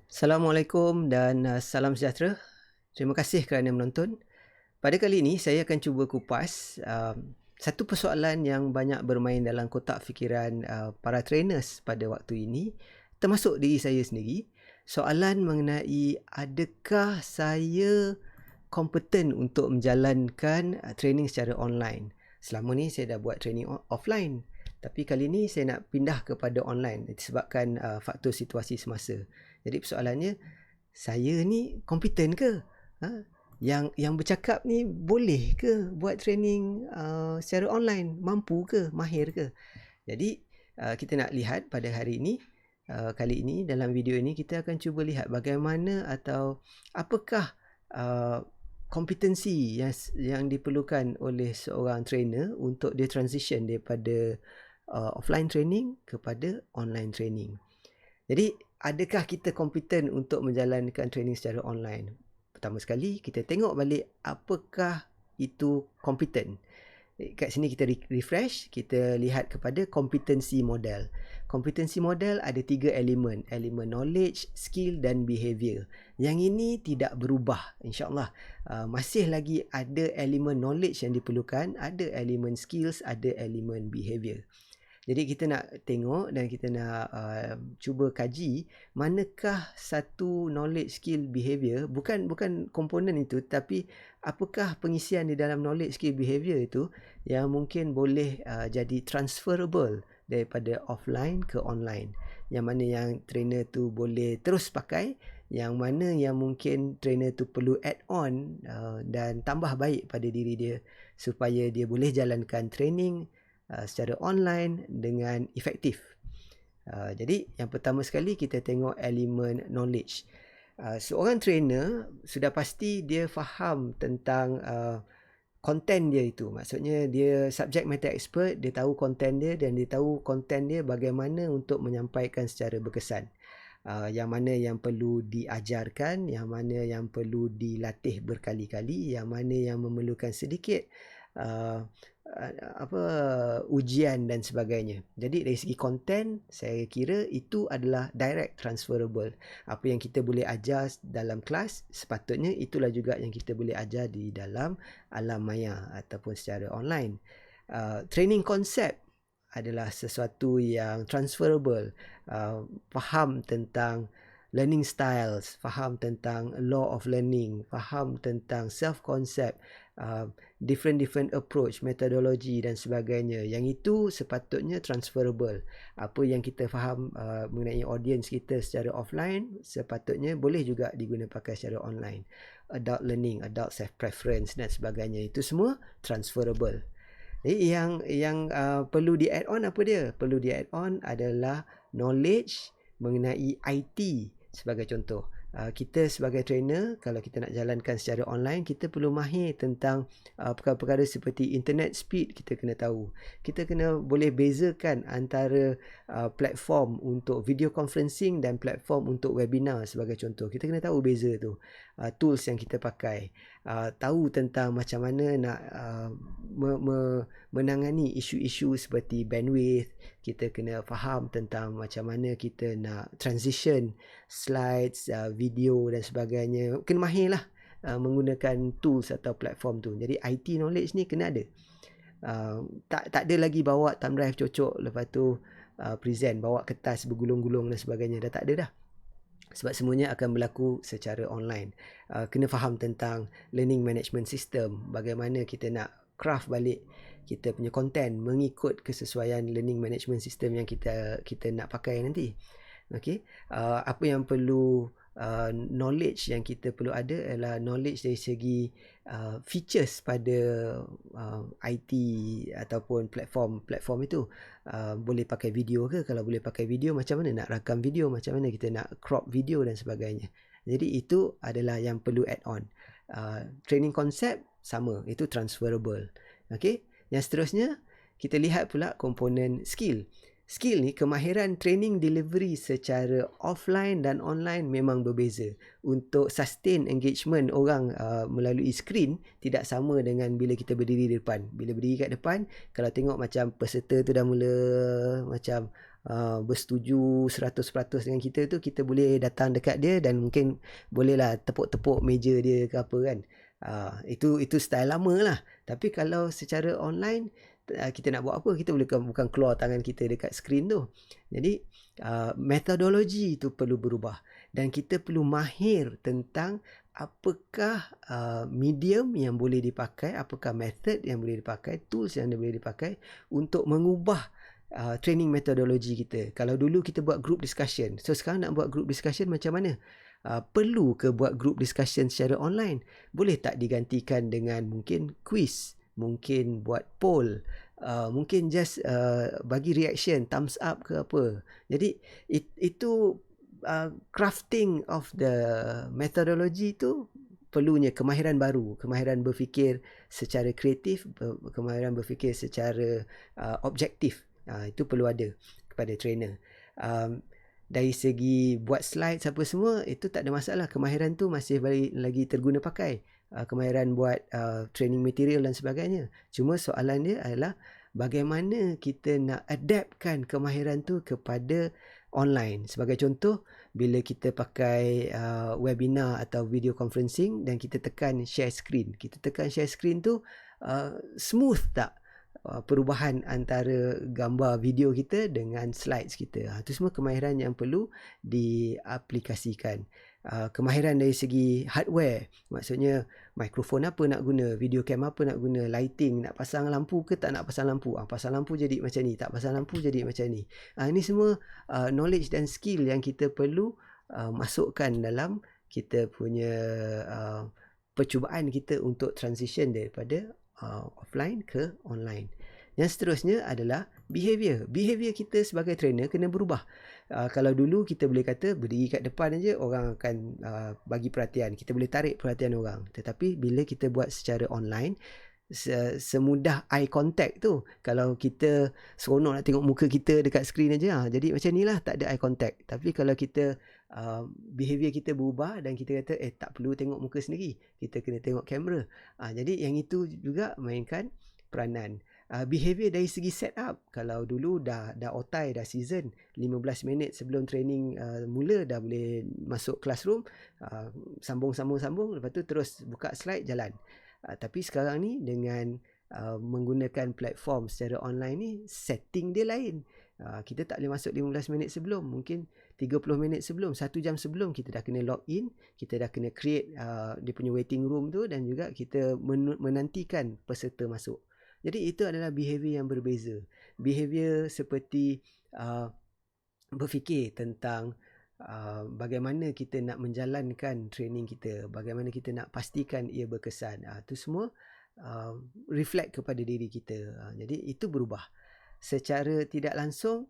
Assalamualaikum dan salam sejahtera. Terima kasih kerana menonton. Pada kali ini saya akan cuba kupas satu persoalan yang banyak bermain dalam kotak fikiran para trainers pada waktu ini, termasuk diri saya sendiri. Soalan mengenai adakah saya kompeten untuk menjalankan training secara online. Selama ni saya dah buat training offline, tapi kali ni saya nak pindah kepada online disebabkan faktor situasi semasa. Jadi persoalannya, saya ni kompeten ke? Yang bercakap ni boleh ke buat training secara online? Mampu ke? Mahir ke? Jadi kita nak lihat pada hari ini, kali ini dalam video ini kita akan cuba lihat bagaimana atau apakah kompetensi yang diperlukan oleh seorang trainer untuk dia transition daripada offline training kepada online training. Jadi adakah kita kompeten untuk menjalankan training secara online? Pertama sekali kita tengok balik apakah itu kompeten. Kat sini kita refresh, kita lihat kepada kompetensi model. Kompetensi model ada 3 elemen, elemen knowledge, skill dan behavior. Yang ini tidak berubah, insyaAllah. Masih lagi ada elemen knowledge yang diperlukan, ada elemen skills, ada elemen behavior. Jadi kita nak tengok dan kita nak cuba kaji manakah satu knowledge, skill, behavior, bukan komponen itu, tapi apakah pengisian di dalam knowledge, skill, behavior itu yang mungkin boleh jadi transferable daripada offline ke online. Yang mana yang trainer tu boleh terus pakai, yang mana yang mungkin trainer tu perlu add on dan tambah baik pada diri dia supaya dia boleh jalankan training secara online dengan efektif. Jadi yang pertama sekali kita tengok elemen knowledge. Seorang trainer sudah pasti dia faham tentang konten dia itu. Maksudnya dia subject matter expert, dia tahu konten dia dan dia tahu konten dia bagaimana untuk menyampaikan secara berkesan. Yang mana yang perlu diajarkan, yang mana yang perlu dilatih berkali-kali, yang mana yang memerlukan sedikit ujian dan sebagainya. Jadi dari segi konten, saya kira itu adalah direct transferable. Apa yang kita boleh ajar dalam kelas, sepatutnya itulah juga yang kita boleh ajar di dalam alam maya ataupun secara online. Training konsep adalah sesuatu yang transferable. Faham tentang learning styles, faham tentang law of learning, faham tentang self-concept, different approach, metodologi dan sebagainya. Yang itu sepatutnya transferable. Apa yang kita faham mengenai audience kita secara offline, sepatutnya boleh juga digunakan pakai secara online. Adult learning, adult self-preference dan sebagainya. Itu semua transferable. Jadi yang perlu di add on apa dia? Perlu di add on adalah knowledge mengenai IT sebagai contoh. Kita sebagai trainer, kalau kita nak jalankan secara online, kita perlu mahir tentang perkara-perkara seperti internet speed, kita kena tahu. Kita kena boleh bezakan antara platform untuk video conferencing dan platform untuk webinar sebagai contoh. Kita kena tahu beza tu. Tools yang kita pakai. Tahu tentang macam mana nak menangani isu-isu seperti bandwidth. Kita kena faham tentang macam mana kita nak transition slides, video dan sebagainya. Kena mahir lah menggunakan tools atau platform tu. Jadi IT knowledge ni kena ada. Tak ada lagi bawa thumb drive cocok, lepas tu present, bawa kertas bergulung-gulung dan sebagainya. Dah tak ada dah. Sebab semuanya akan berlaku secara online. Kena faham tentang learning management system. Bagaimana kita nak craft balik kita punya content mengikut kesesuaian learning management system yang kita nak pakai nanti. Okay. Apa yang perlu knowledge yang kita perlu ada adalah knowledge dari segi features pada IT ataupun platform itu. Boleh pakai video ke? Kalau boleh pakai video, macam mana nak rakam video, macam mana kita nak crop video dan sebagainya. Jadi itu adalah yang perlu add on. Training concept sama, itu transferable. Okay. Yang seterusnya kita lihat pula komponen skill. Skill ni, kemahiran training delivery secara offline dan online memang berbeza. Untuk sustain engagement orang melalui screen tidak sama dengan bila kita berdiri di depan. Bila berdiri kat depan, kalau tengok macam peserta tu dah mula macam bersetuju 100% dengan kita tu, kita boleh datang dekat dia dan mungkin bolehlah tepuk-tepuk meja dia ke apa kan. Itu style lama lah. Tapi kalau secara online, kita nak buat apa, kita boleh bukan keluar tangan kita dekat skrin tu. Jadi metodologi tu perlu berubah dan kita perlu mahir tentang apakah medium yang boleh dipakai, apakah method yang boleh dipakai, tools yang boleh dipakai untuk mengubah training metodologi kita. Kalau dulu kita buat group discussion, so sekarang nak buat group discussion macam mana? Perlu ke buat group discussion secara online? Boleh tak digantikan dengan mungkin quiz, mungkin buat poll, mungkin just bagi reaction, thumbs up ke apa. Jadi itu crafting of the methodology tu perlunya kemahiran baru, kemahiran berfikir secara kreatif, kemahiran berfikir secara objektif. Itu perlu ada kepada trainer. Dari segi buat slides apa semua, itu tak ada masalah. Kemahiran tu masih lagi terguna pakai. Kemahiran buat training material dan sebagainya. Cuma soalan dia adalah bagaimana kita nak adaptkan kemahiran tu kepada online. Sebagai contoh, bila kita pakai webinar atau video conferencing dan kita tekan share screen. Kita tekan share screen tu, smooth tak perubahan antara gambar video kita dengan slides kita. Itu semua kemahiran yang perlu diaplikasikan. Kemahiran dari segi hardware, maksudnya mikrofon apa nak guna, video cam apa nak guna, lighting, nak pasang lampu ke tak nak pasang lampu, pasang lampu jadi macam ni, tak pasang lampu jadi macam ni. Ini semua knowledge dan skill yang kita perlu masukkan dalam kita punya percubaan kita untuk transition daripada offline ke online. Yang seterusnya adalah behavior. Behavior kita sebagai trainer kena berubah. Kalau dulu kita boleh kata berdiri kat depan aja orang akan bagi perhatian. Kita boleh tarik perhatian orang. Tetapi bila kita buat secara online, semudah eye contact tu. Kalau kita seronok nak tengok muka kita dekat skrin aja, jadi macam ni lah, tak ada eye contact. Tapi kalau kita behavior kita berubah dan kita kata tak perlu tengok muka sendiri, kita kena tengok kamera. Jadi yang itu juga mainkan peranan. Behavior dari segi setup, kalau dulu dah otai, dah season, 15 minit sebelum training mula dah boleh masuk classroom, sambung, lepas tu terus buka slide, jalan. Tapi sekarang ni dengan menggunakan platform secara online ni, setting dia lain. Kita tak boleh masuk 15 minit sebelum, mungkin 30 minit sebelum, 1 jam sebelum kita dah kena log in, kita dah kena create dia punya waiting room tu, dan juga kita menantikan peserta masuk. Jadi itu adalah behavior yang berbeza. Behavior seperti berfikir tentang bagaimana kita nak menjalankan training kita, bagaimana kita nak pastikan ia berkesan. Itu semua reflect kepada diri kita. Jadi itu berubah. Secara tidak langsung,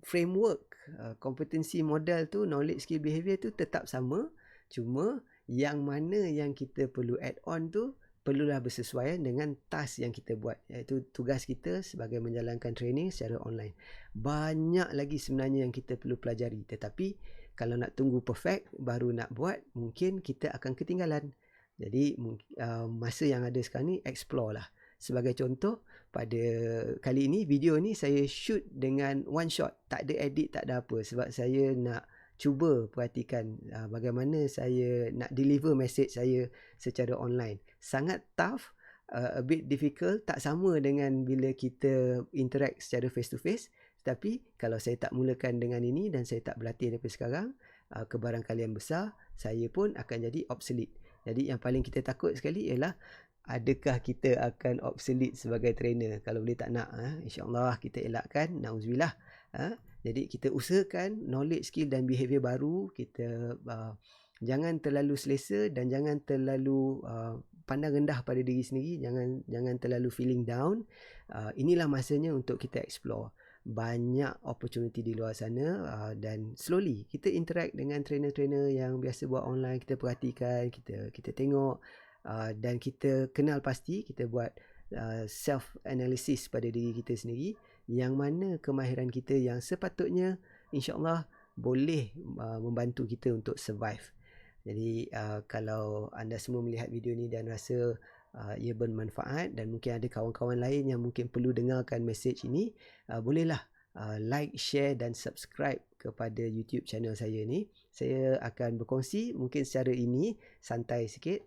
framework, kompetensi model tu, knowledge, skill, behavior tu tetap sama. Cuma yang mana yang kita perlu add on tu perlulah bersesuaian dengan task yang kita buat, iaitu tugas kita sebagai menjalankan training secara online. Banyak lagi sebenarnya yang kita perlu pelajari, tetapi kalau nak tunggu perfect baru nak buat, mungkin kita akan ketinggalan. Jadi masa yang ada sekarang ni, explore lah. Sebagai contoh, pada kali ini, video ni saya shoot dengan one shot, tak ada edit, tak ada apa, sebab saya nak cuba perhatikan bagaimana saya nak deliver message saya secara online. Sangat tough, a bit difficult, tak sama dengan bila kita interact secara face to face. Tapi kalau saya tak mulakan dengan ini dan saya tak berlatih daripada sekarang, kebarangkalian besar saya pun akan jadi obsolete. Jadi yang paling kita takut sekali ialah adakah kita akan obsolete sebagai trainer. Kalau boleh tak nak, insyaAllah kita elakkan, na'udzubillah. Jadi kita usahakan knowledge, skill dan behavior baru. Kita jangan terlalu selesa dan jangan terlalu pandang rendah pada diri sendiri. Jangan terlalu feeling down. Inilah masanya untuk kita explore. Banyak opportunity di luar sana, dan slowly kita interact dengan trainer-trainer yang biasa buat online. Kita perhatikan, kita tengok, dan kita kenal pasti. Kita buat self analysis pada diri kita sendiri, yang mana kemahiran kita yang sepatutnya insyaAllah boleh membantu kita untuk survive. Jadi kalau anda semua melihat video ni dan rasa ia bermanfaat, dan mungkin ada kawan-kawan lain yang mungkin perlu dengarkan message ini, bolehlah like, share dan subscribe kepada YouTube channel saya ni. Saya akan berkongsi mungkin secara ini santai sikit.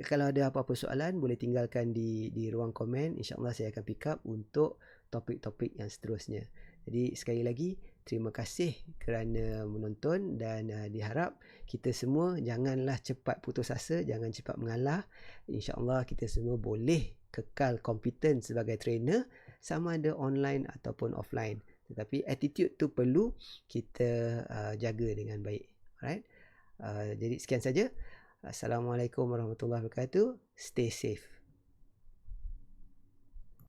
Kalau ada apa-apa soalan boleh tinggalkan di ruang komen. InsyaAllah saya akan pick up untuk topik-topik yang seterusnya. Jadi sekali lagi terima kasih kerana menonton dan diharap kita semua janganlah cepat putus asa, jangan cepat mengalah. InsyaAllah kita semua boleh kekal kompeten sebagai trainer sama ada online ataupun offline. Tetapi attitude tu perlu kita jaga dengan baik. Alright. Jadi sekian saja. Assalamualaikum warahmatullahi wabarakatuh. Stay safe.